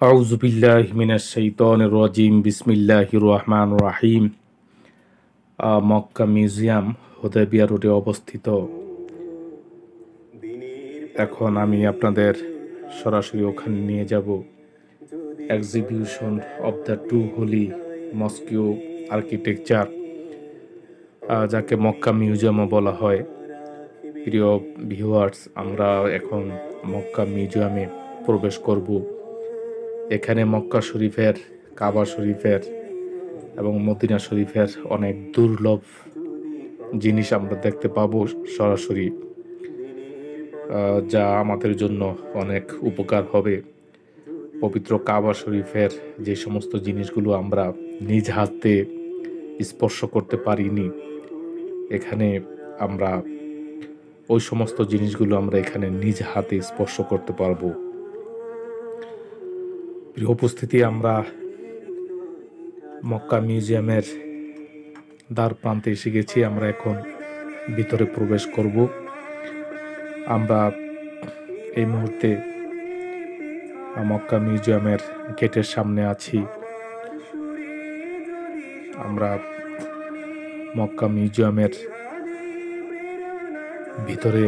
আউযু বিল্লাহি মিনাশ শাইতানির রাজিম বিসমিল্লাহির রহমানির রহিম। মক্কা মিউজিয়াম হুদায়বিয়া রোডে অবস্থিত। এখন আমি আপনাদের সরাসরি ওখানে নিয়ে যাব। Exhibition of the two holy mosque architecture, যাকে মক্কা মিউজিয়ামও বলা হয়। প্রিয় ভিউয়ার্স, আমরা এখন মক্কা মিউজিয়ামে প্রবেশ করব। এখানে মক্কা শরীফের, কাবা শরীফের এবং মদিনা শরীফের অনেক দুর্লভ জিনিস আমরা দেখতে পাবো সরাসরি, যা আমাদের জন্য অনেক উপকার হবে। পবিত্র কাবা শরীফের যে সমস্ত জিনিসগুলো আমরা নিজ হাতে স্পর্শ করতে পারিনি, এখানে আমরা ওই সমস্ত জিনিসগুলো আমরা এখানে নিজ হাতে স্পর্শ করতে পারবো। প্রিয় উপস্থিতি, আমরা মক্কা মিউজিয়ামের দ্বার প্রান্তে এসে গেছি। আমরা এখন ভিতরে প্রবেশ করব। আমরা এই মুহূর্তে মক্কা মিউজিয়ামের গেটের সামনে আছি। আমরা মক্কা মিউজিয়ামের ভিতরে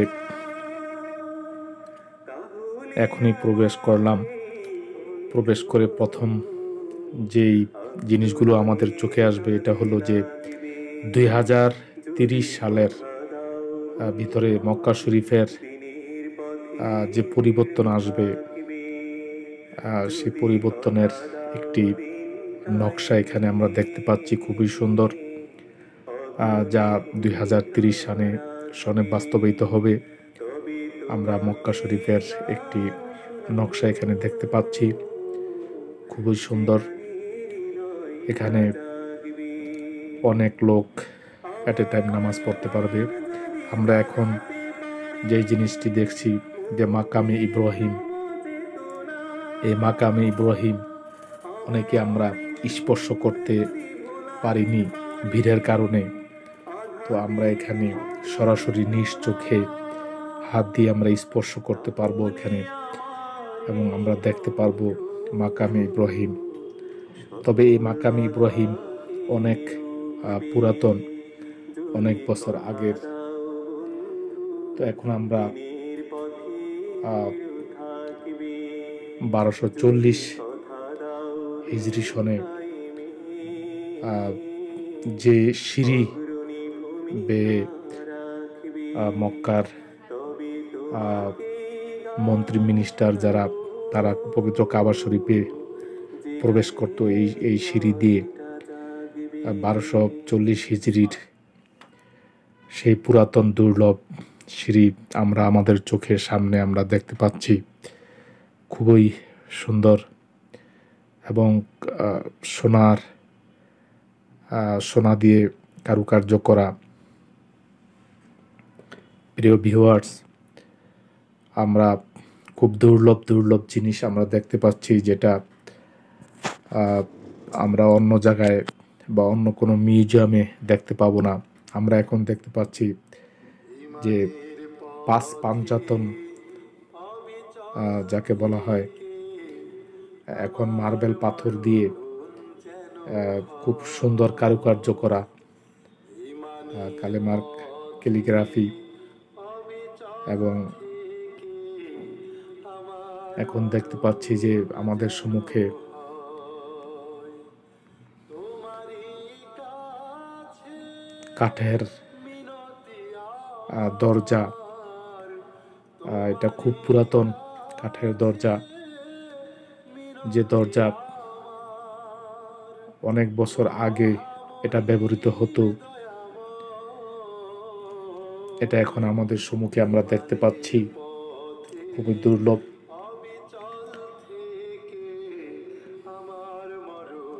এখনই প্রবেশ করলাম। প্রবেশ করে প্রথম যেই জিনিসগুলো আমাদের চোখে আসবে, এটা হলো যে 2030 সালের ভিতরে মক্কা শরীফের যে পরিবর্তন আসবে, সেই পরিবর্তনের একটি নকশা এখানে আমরা দেখতে পাচ্ছি, খুবই সুন্দর, যা 2030 সনে বাস্তবায়িত হবে। আমরা মক্কা শরীফের একটি নকশা এখানে দেখতে পাচ্ছি, খুবই সুন্দর। এখানে অনেক লোক অ্যাট এ টাইম নামাজ পড়তে পারবে। আমরা এখন যে জিনিসটি দেখছি, যে মাকামে ইব্রাহিম, এই মাকামে ইব্রাহিম অনেকে আমরা স্পর্শ করতে পারিনি ভিড়ের কারণে। তো আমরা এখানে সরাসরি নিজ চোখে হাত দিয়ে আমরা স্পর্শ করতে পারবো এখানে, এবং আমরা দেখতে পারবো মাকামে ইব্রাহিম। তবে এই মাকামে ইব্রাহিম অনেক পুরাতন, অনেক বছর আগের। তো এখন আমরা 1240 হিজরি সনে যে সিঁড়ি বেয়ে মক্কার মন্ত্রী মিনিস্টার যারা, তারা পবিত্র কাবা শরীফে প্রবেশ করত এই সিঁড়ি দিয়ে, 1240 হিজরির সেই পুরাতন দুর্লভ সিঁড়ি আমরা আমাদের চোখের সামনে আমরা দেখতে পাচ্ছি। খুবই সুন্দর এবং সোনা দিয়ে কারুকার্য করা। প্রিয় ভিউয়ার্স, আমরা খুব দুর্লভ জিনিস আমরা দেখতে পাচ্ছি, যেটা আমরা অন্য জায়গায় বা অন্য কোনো মিউজিয়ামে দেখতে পাবো না। আমরা এখন দেখতে পাচ্ছি যে পাঁচ পাঞ্জাতন, যাকে বলা হয়, এখন মার্বেল পাথর দিয়ে খুব সুন্দর কারুকার্য করা, কালেমার ক্যালিগ্রাফি, এবং এখন দেখতে পাচ্ছি যে আমাদের সম্মুখে কাঠের দরজা। এটা খুব পুরাতন কাঠের দরজা, যে দরজা অনেক বছর আগে এটা ব্যবহৃত হতো। এটা এখন আমাদের সম্মুখে আমরা দেখতে পাচ্ছি, খুবই দুর্লভ।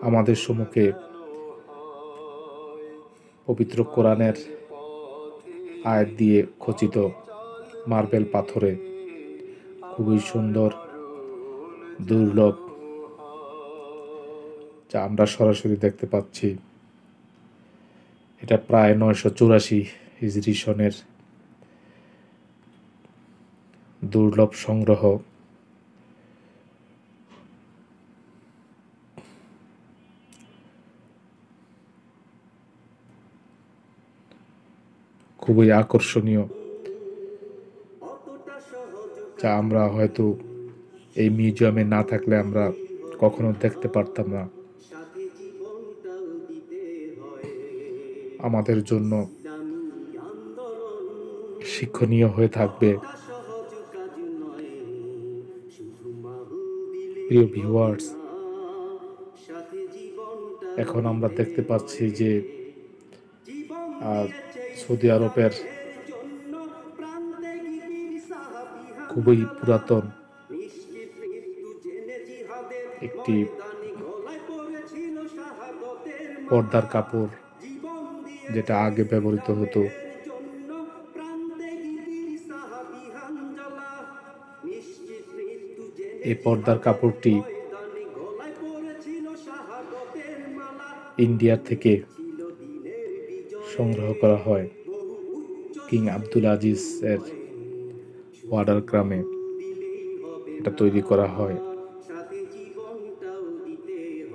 আমাদের সম্মুখে পবিত্র কোরআনের আয়াত দিয়ে খচিত মার্বেল পাথরে, খুবই সুন্দর, দুর্লভ, যা আমরা সরাসরি দেখতে পাচ্ছি। এটা প্রায় 984 হিজরি সনের দুর্লভ সংগ্রহ। খুবই আকর্ষণীয়, যা আমরা হয়তো এই মিউজিয়ামে না থাকলে আমরা কখনো দেখতে পারতাম না। আমাদের জন্য শিক্ষণীয় হয়ে থাকবে। প্রিয় ভিউয়ার্স, এখন আমরা দেখতে পাচ্ছি যে সৌদি আরবের খুবই পুরাতন একটি পর্দার কাপড়, যেটা আগে ব্যবহৃত হতো। এই পর্দার কাপড়টি ইন্ডিয়া থেকে সংগ্রহ করা হয়। কিং আব্দুল আজিজ এর ওয়াডার গ্রামে এটা তৈরি করা হয়।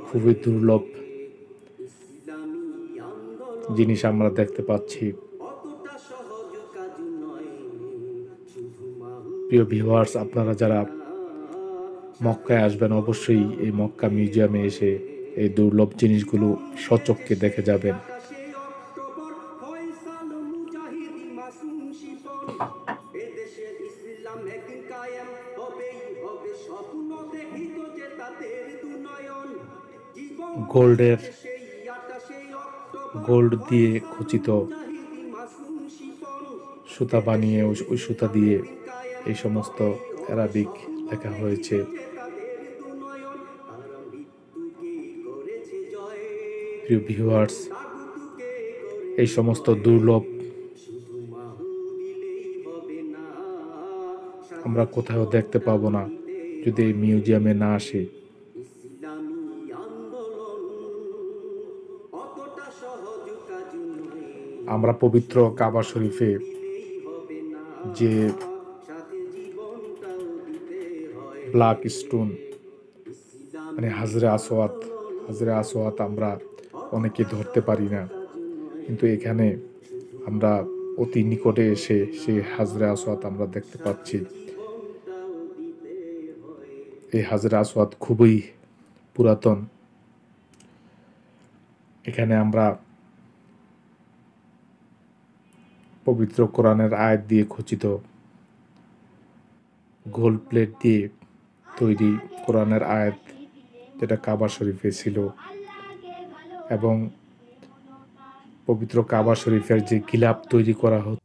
খুবই দুর্লভ জিনিস আমরা দেখতে পাচ্ছি। প্রিয় ভিউয়ার্স, আপনারা যারা মক্কায় আসবেন অবশ্যই এই মক্কা মিউজিয়ামে এসে এই দুর্লভ জিনিসগুলো সচক্ষে দেখে যাবেন। গোল্ড দিয়ে খচিত সুতা বানিয়ে ওই সুতা দিয়ে এই সমস্ত অ্যারাবিক লেখা হয়েছে। প্রিয় ভিউয়ার্স, এই সমস্ত দুর্লভ আমরা কোথাও দেখতে পাবো না যদি এই মিউজিয়ামে না আসি। আমরা পবিত্র কাবা শরীফে যে ব্ল্যাক স্টোন মানে হাজরে আসওয়াদ আমরা অনেকে ধরতে পারি না, কিন্তু এখানে আমরা অতি নিকটে এসে সেই হাজরে আসওয়াদ আমরা দেখতে পাচ্ছি। এই হাজরে আসওয়াদ খুবই পুরাতন। এখানে আমরা পবিত্র কোরআনের আয়াত দিয়ে খচিত গোল্ড প্লেট দিয়ে তৈরি কোরআনের আয়াত, যেটা কাবা শরীফে ছিল, এবং পবিত্র কাবা শরীফের যে গিলাফ তৈরি করা হতো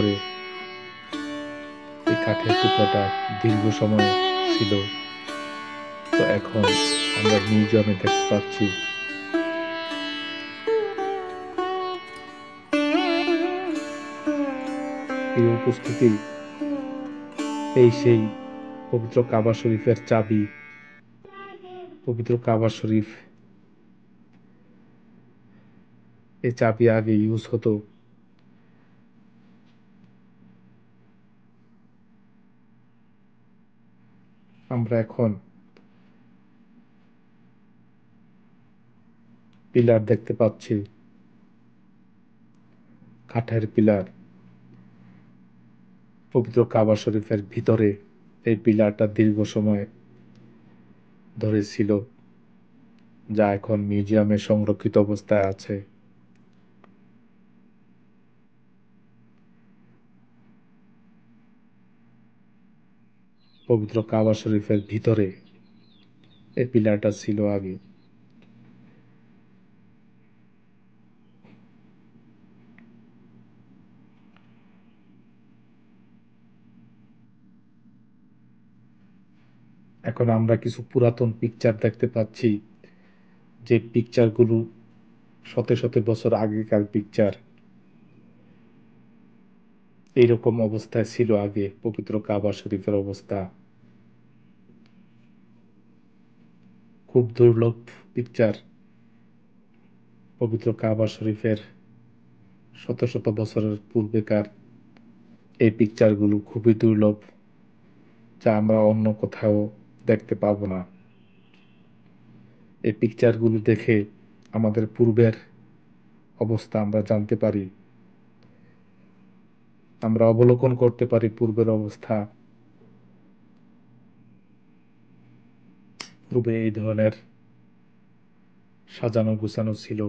ভিতরে এই কাঠের টুকরাটা দীর্ঘ সময় ছিল। তো এখন আমরা মিউজিয়ামে দেখতে পাচ্ছি এই উপস্থিতি, এই সেই পবিত্র কাবা শরীফের চাবি। পবিত্র কাবা শরীফ, এই চাবি আগে ইউজ হতো আমরা এখন পিলার দেখতে পাচ্ছি, কাঠের পিলার। পবিত্র কাবা শরীফের ভিতরে এই পিলারটা দীর্ঘ সময় ধরে ছিল, যা এখন মিউজিয়ামে সংরক্ষিত অবস্থায় আছে। পবিত্র কাবা শরীফের ভিতরে এই পিলারটা ছিল আগে। এখন আমরা কিছু পুরাতন পিকচার দেখতে পাচ্ছি, যে পিকচারগুলো শত শত বছর আগেকার পিকচার। এইরকম অবস্থায় ছিল আগে পবিত্র কাবা শরীফের অবস্থা। খুব দুর্লভ পিকচার। পবিত্র কাবা শরীফের শত শত বছরের পূর্বেকার এই পিকচারগুলো খুবই দুর্লভ, যা আমরা অন্য কোথাও দেখতে পাবো না। এই পিকচারগুলো দেখে আমাদের পূর্বের অবস্থা আমরা জানতে পারি, আমরা অবলোকন করতে পারি পূর্বের অবস্থা। পূর্বে এই ধরনের সাজানো গুছানো ছিল।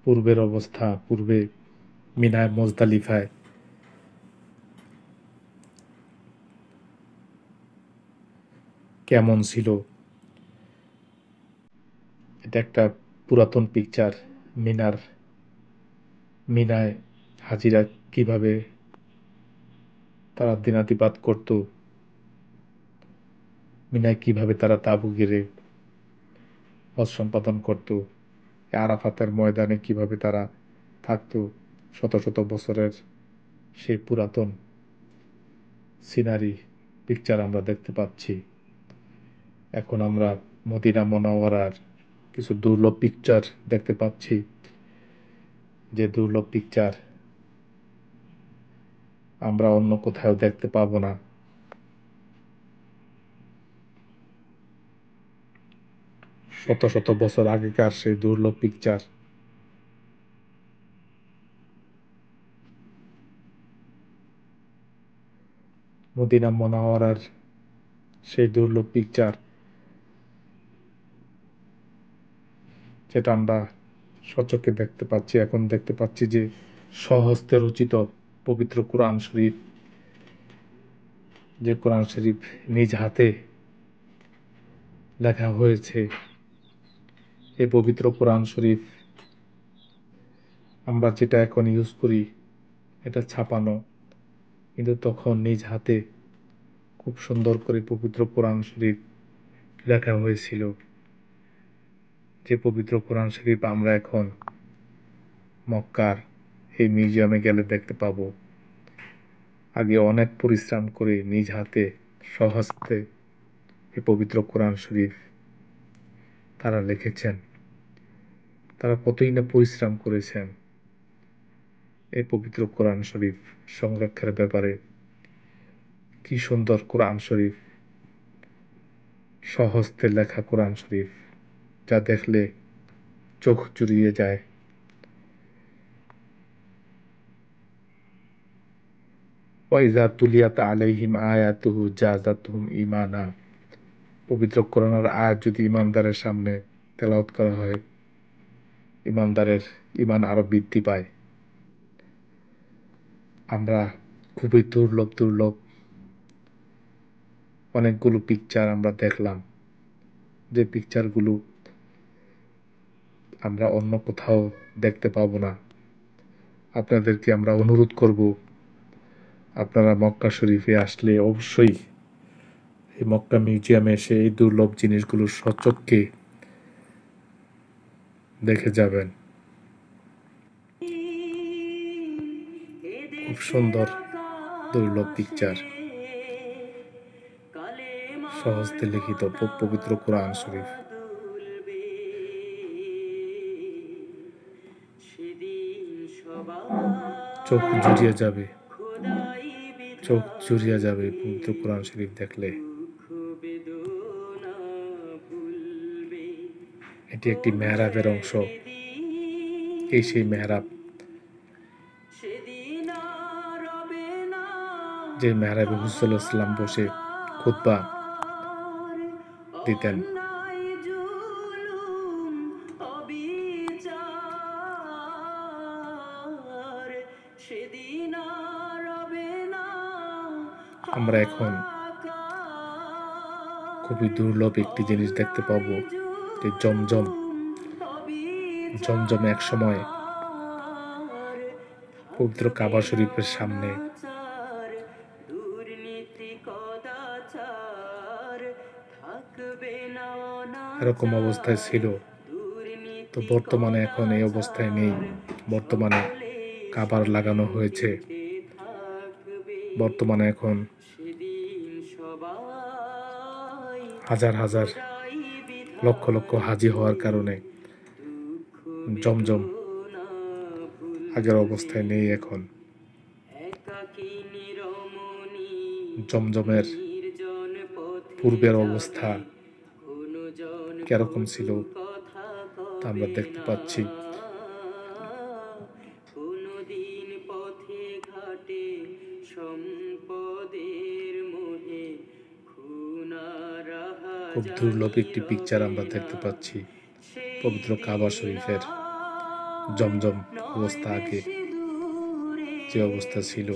পূর্বের অবস্থা, পূর্বে মিনায় মুজদালিফায় কেমন ছিল, এটা একটা পুরাতন পিকচার। মিনায় হাজিরা কিভাবে তারা দিনাতিপাত করত, মিনায় কিভাবে তারা তাঁবু গেড়ে হজ সম্পাদন করত, আরাফাতের ময়দানে কিভাবে তারা থাকত, শত শত বছরের সেই পুরাতন সিনারি পিকচার আমরা দেখতে পাচ্ছি। এখন আমরা মদিনা মুনাওয়ারার কিছু দুর্লভ পিকচার দেখতে পাচ্ছি, যে দুর্লভ পিকচার আমরা অন্য কোথাও দেখতে পাবো না। শত শত বছর আগেকার সেই দুর্লভ পিকচার। মদিনা মুনাওয়ারার সেই দুর্লভ পিকচার, যেটা আমরা সচক্ষে দেখতে পাচ্ছি। এখন দেখতে পাচ্ছি যে স্বহস্তে রচিত পবিত্র কোরআন শরীফ, যে কোরআন শরীফ নিজ হাতে লেখা হয়েছে, এই পবিত্র কোরআন শরীফ আমরা যেটা এখন ইউজ করি এটা ছাপানো, কিন্তু তখন নিজ হাতে খুব সুন্দর করে পবিত্র কোরআন শরীফ লেখা হয়েছিল। যে পবিত্র কোরআন শরীফ আমরা এখন মক্কার এই মিউজিয়ামে গেলে দেখতে পাবো। আগে অনেক পরিশ্রম করে নিজ হাতে স্বহস্তে এই পবিত্র কোরআন শরীফ তারা লিখেছেন। তারা কতই না পরিশ্রম করেছেন এই পবিত্র কোরআন শরীফ সংরক্ষণের ব্যাপারে। কি সুন্দর কোরআন শরীফ, স্বহস্তে লেখা কোরআন শরীফ, যা দেখলে চোখ জুড়িয়ে যায়। ওয়াইজা তুলিয়াত আলাইহিম আয়াতুহু জাযাতুহুম ঈমানা। পবিত্র কোরআনের আয়াত যদি ইমানদারের সামনে তেলাওয়াত করা হয়, ইমানদারের ঈমান আরো বৃদ্ধি পায়। আমরা খুবই দুর্লভ অনেকগুলো পিকচার আমরা দেখলাম, যে পিকচারগুলো আমরা অন্য কোথাও দেখতে পাবো না। আপনাদেরকে আমরা অনুরোধ করব, আপনারা মক্কা শরীফে আসলে অবশ্যই এই মক্কা মিউজিয়ামে এসে এই দুর্লভ জিনিসগুলো সচক্ষে দেখে যাবেন। খুব সুন্দর দুর্লভ পিকচার, সহজে লিখিত পবিত্র কোরআন শরীফ। চোখ জুড়িয়ে যাবে, চোখ জুড়িয়ে যাবে পবিত্র কোরআন শরীফ দেখলে। এটি একটি মেহরাবের অংশ। এই সেই মেহরাব, যে মেহরাবে হুজুর সাল্লাল্লাহু আলাইহি ওয়াসাল্লাম বসে খুতবা দিতেন। আমরা এখন খুবই দুর্লভ একটি জিনিস দেখতে পাবো, যে জমজম এক সময় পবিত্র কাবা শরীফের সামনে এরকম অবস্থায় ছিল, তো বর্তমানে এখন এই অবস্থায় নেই। বর্তমানে কাবার লাগানো হয়েছে। বর্তমানে এখন হাজার লক্ষ হাজি হওয়ার কারণে জমজম আগের অবস্থায় নেই। এখন জমজমের পূর্বের অবস্থা কিরকম ছিল তা আমরা দেখতে পাচ্ছি। খুব দুর্লভ একটি পিকচার আমরা দেখতে পাচ্ছি পবিত্র কাবা শরীফের জমজম অবস্থা আগে যে অবস্থা ছিল।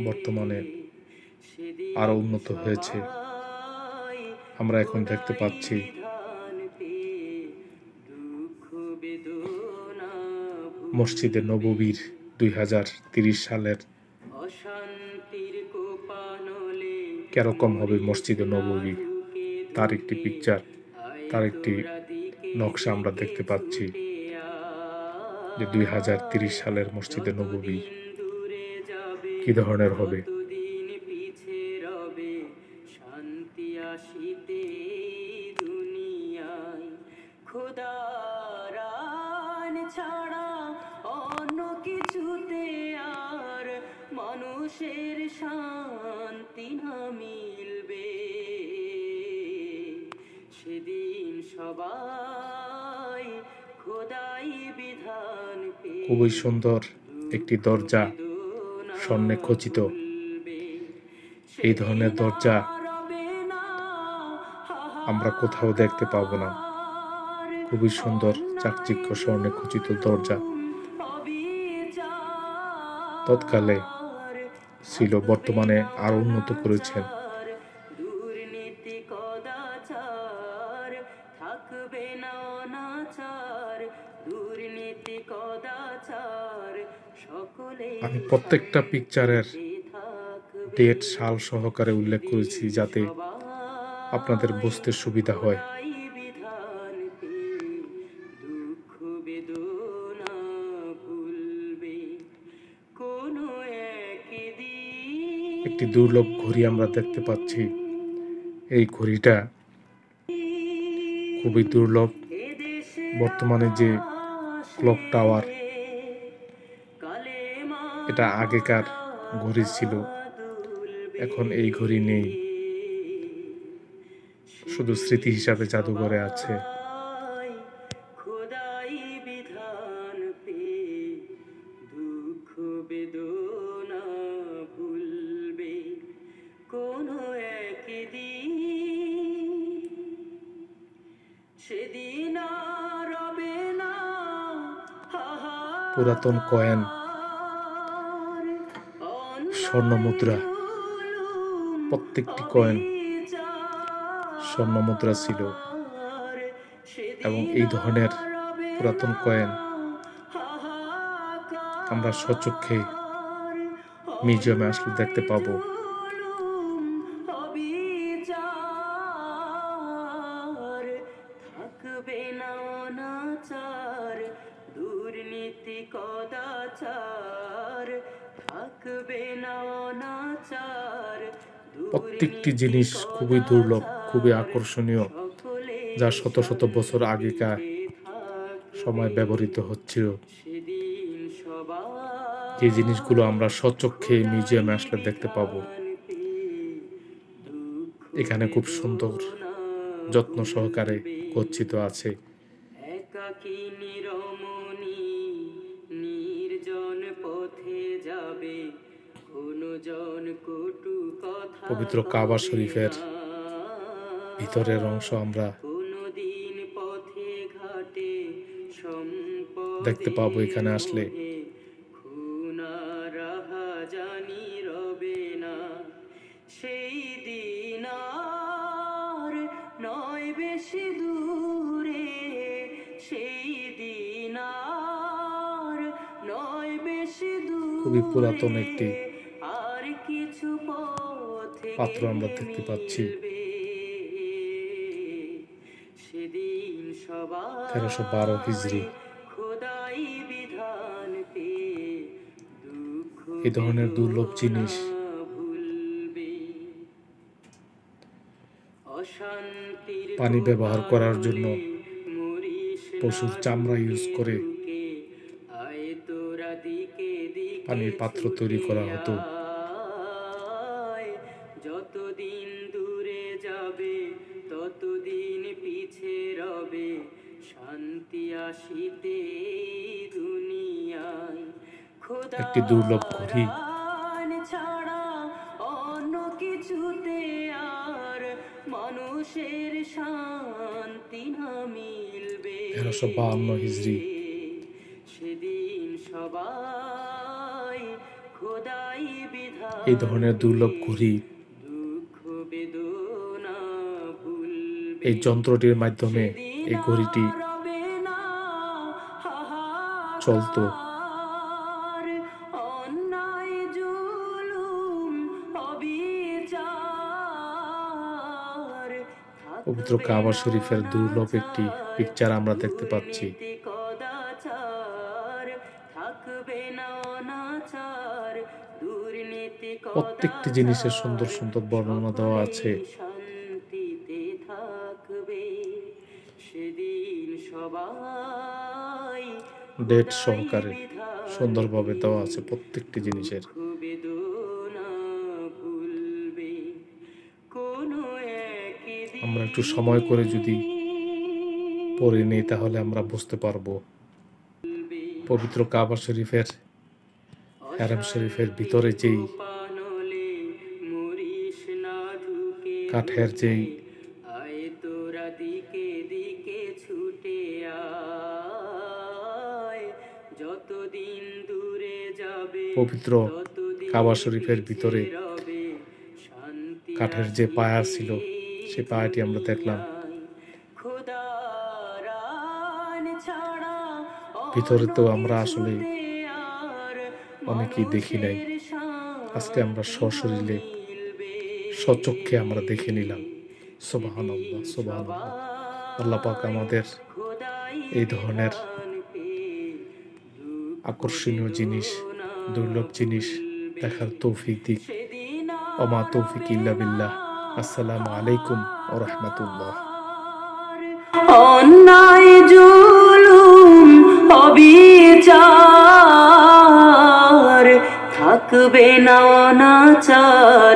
বর্তমানে আরো উন্নত হয়েছে। আমরা এখন দেখতে পাচ্ছি মসজিদে নববীর 2030 সালের কিরকম হবে মসজিদে নববী, তার একটি পিকচার, তার একটি নকশা আমরা দেখতে পাচ্ছি, যে 2030 সালের মসজিদে নববী কি ধরনের হবে। মানুষের শান্তি না মিলবে, সেদিন সবাই খোদাই বিধান পেয়ে। খুবই সুন্দর একটি দরজা, স্বর্ণে খচিত। এই ধরনের দরজা আমরা কোথাও দেখতে পাবো না। খুবই সুন্দর চাকচিক্য স্বর্ণে খচিত দরজা তৎকালে ছিল, বর্তমানে আরো উন্নত করেছেন। আমি প্রত্যেকটা পিকচারের ডেট সাল সহকারে উল্লেখ করেছি, যাতে আপনাদের বুঝতে সুবিধা হয়। একটি দুর্লভ ঘড়ি আমরা দেখতে পাচ্ছি। এই ঘড়িটা খুবই দুর্লভ। বর্তমানে যে ক্লক টাওয়ার, এটা আগেকার ঘড়ি ছিল, এখন এই ঘড়ি নেই, শুধু স্মৃতি হিসাবে জাদুঘরে আছে। একদিন সেদিন আর রবে না পুরাতন কয়েন, স্বর্ণমুদ্রা, প্রত্যেকটি কয়েন স্বর্ণমুদ্রা ছিল এবং এই ধরনের পুরাতন কয়েন আমরা স্বচক্ষে মিউজিয়ামে আসলে দেখতে পাবো। থাকবে না অনাচার, দুর্নীতি কদাচার, থাকবে না অনাচার, প্রত্যেকটি জিনিস খুবই দুর্লভ, খুবই আকর্ষণীয়, যা শত শত বছর আগেকার সময় ব্যবহৃত হচ্ছিল। যে জিনিসগুলো আমরা স্বচক্ষে মিউজিয়ামে আসলে দেখতে পাবো। এখানে খুব সুন্দর যত্ন সহকারে গচ্ছিত আছে। একাকিনী রমণী নির্জন পথে যাবে, কোনো জন কটু কথা পবিত্র কাবা শরীফের ভিতরের অংশ আমরা কোনদিন পথে ঘাটে দেখতে পাবো। এখানে আসলে খুনা রাহা জানি রবে না, সেই দিন আর নয় বেশি দূরে, সেই দিন আর নয় বেশি দূরে। খুবই পুরাতন একটি আর কিছু পথে পাত্র আমরা দেখতে পাচ্ছি। সেদিন সবাই 1312 হিজরি। খোদাই বিধান পেয়ে দুঃখ এই ধরনের দুর্লভ জিনিস ভুলবে। অশান্তির পানি ব্যবহার করার জন্য মরিস না পশুর চামড়া ইউজ করে ঢুকে, আয় তোরা দিকে দিকে পানির পাত্র তৈরি করা হতো। আয়, যতদিন দূরে যাবে ততদিন পিছে রবে, শান্তি আসিতে এই দুনিয়ায়। খোদা একটি দুর্লভ ঘড়ি, ছাড়া অন্য কিছুতে আর মানুষের শান্তি না মিলবে। 1352 হিজরি। সেদিন সবাই খোদাই বিধান এই ধরনের দুর্লভ ঘড়ি, দুঃখ বেদনা ভুলবে। এই যন্ত্রটির মাধ্যমে এই ঘড়িটি রবে না চলতো। হাহাকার, অন্যায় জুলুম অবিচার, পবিত্র কাবা শরীফের দুর্লভ একটি পিকচার আমরা দেখতে পাচ্ছি। দুর্নীতি কদাচার, থাকবে না অনাচার, দুর্নীতি প্রত্যেকটি জিনিসের সুন্দর সুন্দর বর্ণনা দেওয়া আছে। শান্তিতে থাকবে। সেদিন সবাই ডেট সহকারে সুন্দরভাবে দেওয়া আছে প্রত্যেকটি জিনিসের। বেদনা ভুলবে। কোনো একদিন আমরা একটু সময় করে যদি পড়ে নিই তাহলে আমরা বুঝতে পারবো। পবিত্র কাবা শরীফের হারাম শরীফের ভিতরে যেই পানলে মরিস না ঢুকে, কাঠের যেই আয় তোরা দিকে দিকে ছুটে আয়, যতদিন দূরে যাবে পবিত্র ততদিন কাবা শরীফের ভিতরে রবে, শান্তি কাঠের যে পায়া ছিল সেই পায়াটি আমরা দেখলাম। খোদার আইন ছাড়া ভিতরে তো আমরা আসলে অনেকেই দেখি নাই, আজকে আমরা সশরীরে স্বচক্ষে আমরা দেখে নিলাম। সুবহানাল্লাহ, সুবহানাল্লাহ। আল্লাহ পাক আমাদের এই ধরনের আকর্ষণীয় জিনিস, দুর্লভ জিনিস দেখার তৌফিক দিক। ওমা তৌফিক ইল্লা বিল্লাহ। আসসালামু আলাইকুম ওয়া রাহমাতুল্লাহ। অন্যায় জুলুম অবিচার, থাকবে না অনাচার।